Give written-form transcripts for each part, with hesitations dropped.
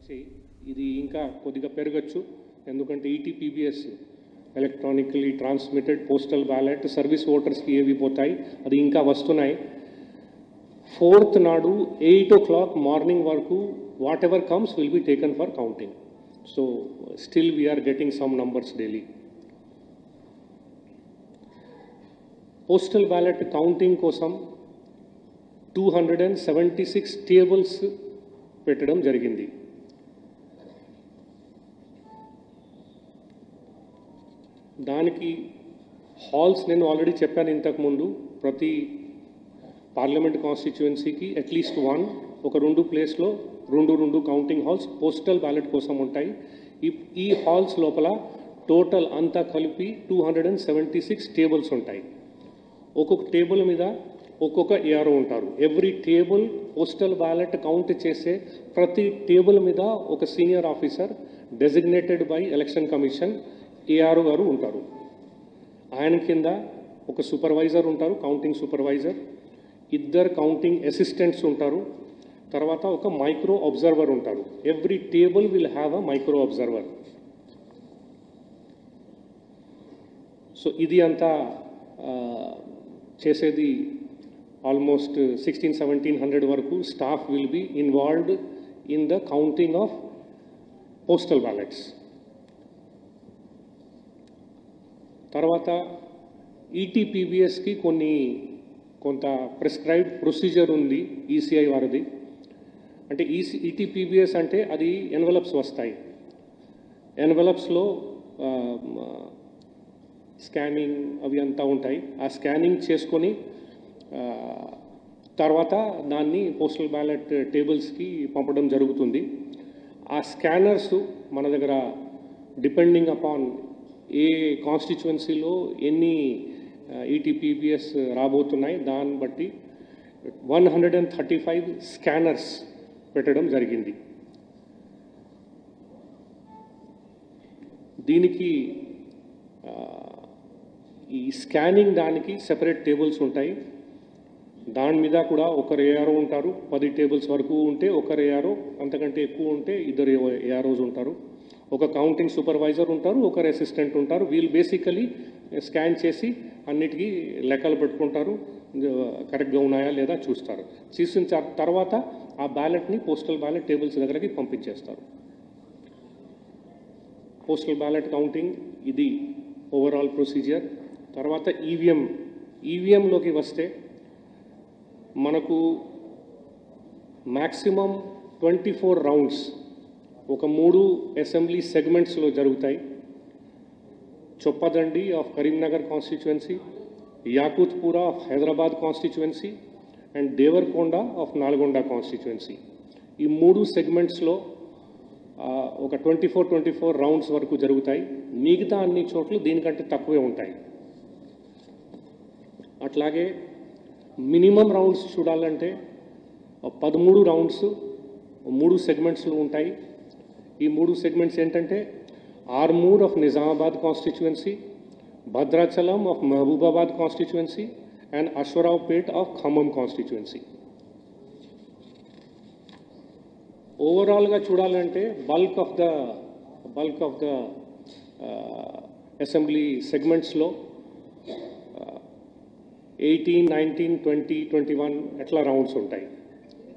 వచ్చాయి. ఇది ఇంకా కొద్దిగా పెరగచ్చు, ఎందుకంటే ETPBS electronically transmitted postal ballot service ఓటర్స్కి ఏవి పోతాయి, అది ఇంకా వస్తున్నాయి. 4th నాడు 8 o'clock మార్నింగ్ వరకు whatever comes will be taken for counting. So still we are getting some numbers daily. Postal ballot counting కోసం 276 టేబుల్స్ పెట్టడం జరిగింది. దానికి హాల్స్ నేను ఆల్రెడీ చెప్పాను ఇంతకుముందు, ప్రతి పార్లమెంట్ కాన్స్టిట్యుయెన్సీకి అట్లీస్ట్ ఒక 2 ప్లేస్లో 2 కౌంటింగ్ హాల్స్ పోస్టల్ బ్యాలెట్ కోసం ఉంటాయి. ఈ హాల్స్ లోపల టోటల్ అంతా కలిపి 276 టేబుల్స్ ఉంటాయి. ఒక్కొక్క టేబుల్ మీద ఒక్కొక్క ఏఆర్ఓ ఉంటారు. Every table postal ballot count చేసే ప్రతి టేబుల్ మీద ఒక senior officer designated by election commission ARO గారు ఉంటారు. ఆయన కింద ఒక సూపర్వైజర్ ఉంటారు, కౌంటింగ్ సూపర్వైజర్, 2 కౌంటింగ్ అసిస్టెంట్స్ ఉంటారు, తర్వాత ఒక మైక్రో అబ్జర్వర్ ఉంటారు. Every table will have a micro observer. So ఇది అంతా చేసేది ఆల్మోస్ట్ 1600-1700 వరకు staff will B involved in the counting of postal ballots. తర్వాత ఈటీపీబీఎస్కి కొంత ప్రిస్క్రైబ్డ్ ప్రొసీజర్ ఉంది ఈసీఐ వారిది. అంటే ఈటీపీబీఎస్ అంటే అది ఎన్వలప్స్ వస్తాయి. ఎన్వలప్స్లో స్కానింగ్ అవి అంతా ఉంటాయి. ఆ స్కానింగ్ చేసుకొని తర్వాత దాన్ని పోస్టల్ బ్యాలెట్ టేబుల్స్కి పంపడం జరుగుతుంది. ఆ స్కానర్స్ మన దగ్గర డిపెండింగ్ అపాన్ ఏ కాన్స్టిట్యుయెన్సీలో ఎన్ని ఈటీపీబీఎస్ రాబోతున్నాయి దాన్ని బట్టి 135 స్కానర్స్ పెట్టడం జరిగింది. దీనికి ఈ స్కానింగ్ దానికి సెపరేట్ టేబుల్స్ ఉంటాయి. దాని మీద కూడా ఒకరు ఏఆర్ఓ ఉంటారు. 10 టేబుల్స్ వరకు ఉంటే ఒకరు ఏఆర్ఓ, అంతకంటే ఎక్కువ ఉంటే 2 ఏఆర్ఓస్ ఉంటారు. ఒక కౌంటింగ్ సూపర్వైజర్ ఉంటారు, ఒకరు అసిస్టెంట్ ఉంటారు. వీళ్ళు బేసికలీ స్కాన్ చేసి అన్నిటికీ లెక్కలు పెట్టుకుంటారు, కరెక్ట్గా ఉన్నాయా లేదా చూస్తారు. చూసిన తర్వాత ఆ బ్యాలెట్ని పోస్టల్ బ్యాలెట్ టేబుల్స్ దగ్గరికి పంపించేస్తారు. పోస్టల్ బ్యాలెట్ కౌంటింగ్ ఇది ఓవరాల్ ప్రొసీజర్. తర్వాత ఈవీఎంలోకి వస్తే మనకు మ్యాక్సిమం 24 రౌండ్స్ ఒక 3 అసెంబ్లీ సెగ్మెంట్స్లో జరుగుతాయి. Choppadandi of Karimnagar constituency, Yakutpura of Hyderabad constituency and Devarakonda of Nalgonda constituency. ఈ 3 సెగ్మెంట్స్లో ఒక 24 రౌండ్స్ వరకు జరుగుతాయి. మిగతా అన్ని చోట్ల దీనికంటే తక్కువే ఉంటాయి. అట్లాగే మినిమం రౌండ్స్ చూడాలంటే 13 రౌండ్స్ 3 సెగ్మెంట్స్లో ఉంటాయి. ఈ 3 సెగ్మెంట్స్ ఏంటంటే Armoor of Nizamabad constituency, Bhadrachalam of Mahabubabad constituency and Aswaraopet of Khammam constituency. ఓవరాల్గా చూడాలంటే బల్క్ ఆఫ్ ద అసెంబ్లీ సెగ్మెంట్స్లో 18, 19, 20, 21 ఎట్లా రౌండ్స్ ఉంటాయి.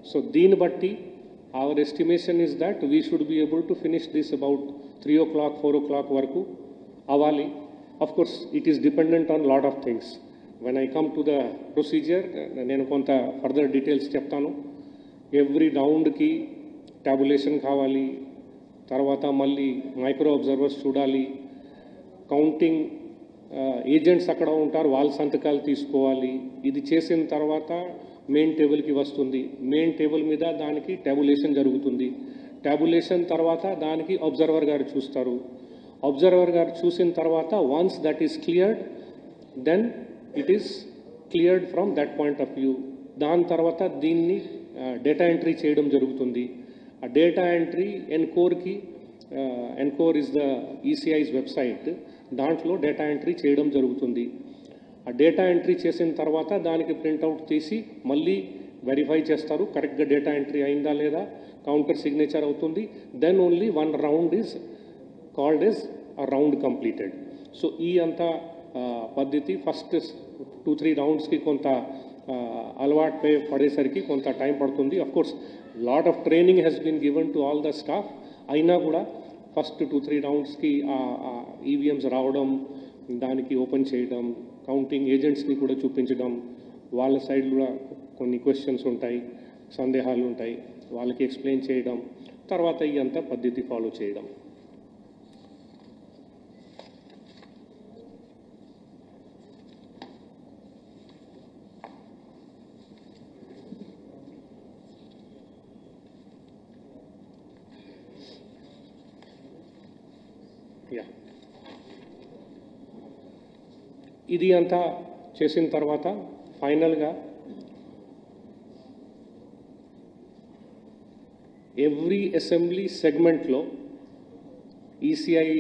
సో దీన్ని బట్టి our estimation is that we should be able to finish this about 3 o'clock, 4 o'clock వరకు అవ్వాలి. Of course, it is dependent on lot of things. When I come to the procedure, నేను కొంత further details చెప్తాను. Every రౌండ్కి టాబులేషన్ కావాలి, తర్వాత మళ్ళీ micro observers చూడాలి, counting agents అక్కడ ఉంటారు, వాళ్ళ సంతకాలు తీసుకోవాలి. ఇది చేసిన తర్వాత మెయిన్ టేబుల్కి వస్తుంది. మెయిన్ టేబుల్ మీద దానికి టాబులేషన్ జరుగుతుంది. టాబులేషన్ తర్వాత దానికి అబ్జర్వర్ గారు చూస్తారు. అబ్జర్వర్ గారు చూసిన తర్వాత once that is cleared, then it is cleared from that point of view. దాని తర్వాత దీన్ని డేటా ఎంట్రీ చేయడం జరుగుతుంది. ఆ data entry encore is the ECI's website, దాంట్లో డేటా ఎంట్రీ చేయడం జరుగుతుంది. ఆ డేటా ఎంట్రీ చేసిన తర్వాత దానికి ప్రింట్అవుట్ తీసి మళ్ళీ వెరిఫై చేస్తారు కరెక్ట్గా డేటా ఎంట్రీ అయిందా లేదా. కౌంటర్ సిగ్నేచర్ అవుతుంది, then only 1 round is called as a round completed. So ఈ అంతా పద్ధతి ఫస్ట్ 2-3 రౌండ్స్కి కొంత అలవాటు పడేసరికి కొంత టైం పడుతుంది. Of course lot of training has been given to all the staff. అయినా కూడా ఫస్ట్ 2-3 రౌండ్స్కి ఈవీఎంస్ రావడం, దానికి ఓపెన్ చేయడం, కౌంటింగ్ ఏజెంట్స్ని కూడా చూపించడం, వాళ్ళ సైడ్ కూడా కొన్ని క్వశ్చన్స్ ఉంటాయి, సందేహాలు ఉంటాయి, వాళ్ళకి ఎక్స్ప్లెయిన్ చేయడం, తర్వాత ఈ అంతా పద్ధతి ఫాలో చేయడం. ఇది అంతా చేసిన తర్వాత ఫైనల్గా ఎవ్రీ అసెంబ్లీ సెగ్మెంట్లో ఈసీఐ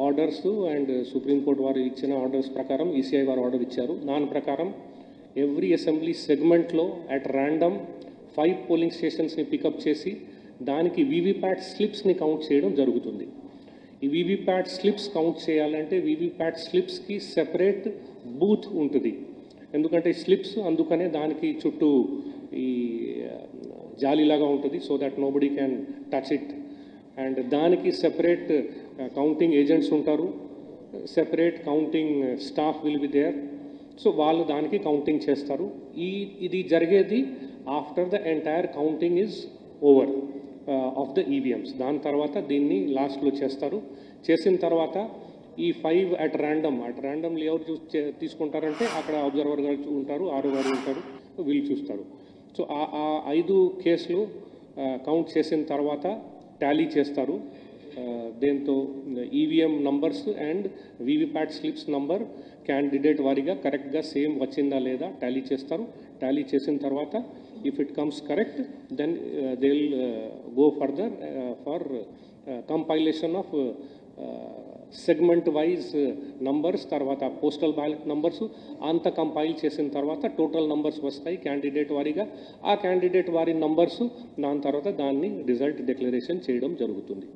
ఆర్డర్స్ అండ్ సుప్రీంకోర్టు వారు ఇచ్చిన ఆర్డర్స్ ప్రకారం ఈసీఐ వారు ఆర్డర్ ఇచ్చారు. దాని ప్రకారం ఎవ్రీ అసెంబ్లీ సెగ్మెంట్లో అట్ ర్యాండమ్ 5 పోలింగ్ స్టేషన్స్ని పికప్ చేసి దానికి వీవీప్యాట్ స్లిప్స్ని కౌంట్ చేయడం జరుగుతుంది. ఈ వీవీప్యాట్ స్లిప్స్ కౌంట్ చేయాలంటే వీవీప్యాట్ స్లిప్స్కి సెపరేట్ బూత్ ఉంటుంది. ఎందుకంటే స్లిప్స్ అందుకనే దానికి చుట్టూ ఈ జాలీలాగా ఉంటుంది, so that nobody can touch it. And దానికి సెపరేట్ కౌంటింగ్ ఏజెంట్స్ ఉంటారు, separate counting staff will be there. So వాళ్ళు దానికి కౌంటింగ్ చేస్తారు. ఇది జరిగేది after the entire counting is over of the EVMs. దాని తర్వాత దీన్ని లాస్ట్లో చేస్తారు. చేసిన తర్వాత ఈ 5 అట్ ర్యాండమ్లీ ఎవరు తీసుకుంటారంటే అక్కడ అబ్జర్వర్ గారు ఉంటారు, ఆరో గారు ఉంటారు, వీళ్ళు చూస్తారు. సో ఆ 5 కేసులు కౌంట్ చేసిన తర్వాత టాలీ చేస్తారు. దేంతో EVM numbers and VVPAT slips number candidate వారిగా కరెక్ట్గా సేమ్ వచ్చిందా లేదా టాలీ చేస్తారు. టాలీ చేసిన తర్వాత if it comes correct, then they'll go further for compilation of segment wise numbers. తర్వాత పోస్టల్ బ్యాలెట్ నంబర్స్ అంత కంపైల్ చేసిన తర్వాత టోటల్ నంబర్స్ వస్తాయి క్యాండిడేట్ వారిగా. ఆ క్యాండిడేట్ వారి నంబర్స్ దాని తర్వాత దాన్ని రిజల్ట్ డిక్లరేషన్ చేయడం జరుగుతుంది.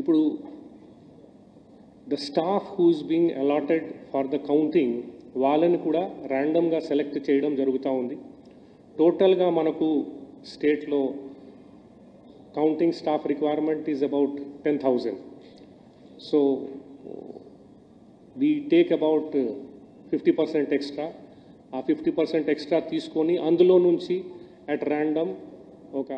ఇప్పుడు the staff who is being allotted for the counting వాళ్ళని కూడా ర్యాండమ్గా సెలెక్ట్ చేయడం జరుగుతూ ఉంది. టోటల్గా మనకు స్టేట్లో counting staff requirement is about 10,000. So we take about 50% extra. ఆ 50% ఎక్స్ట్రా తీసుకొని అందులో నుంచి అట్ ర్యాండమ్ ఒక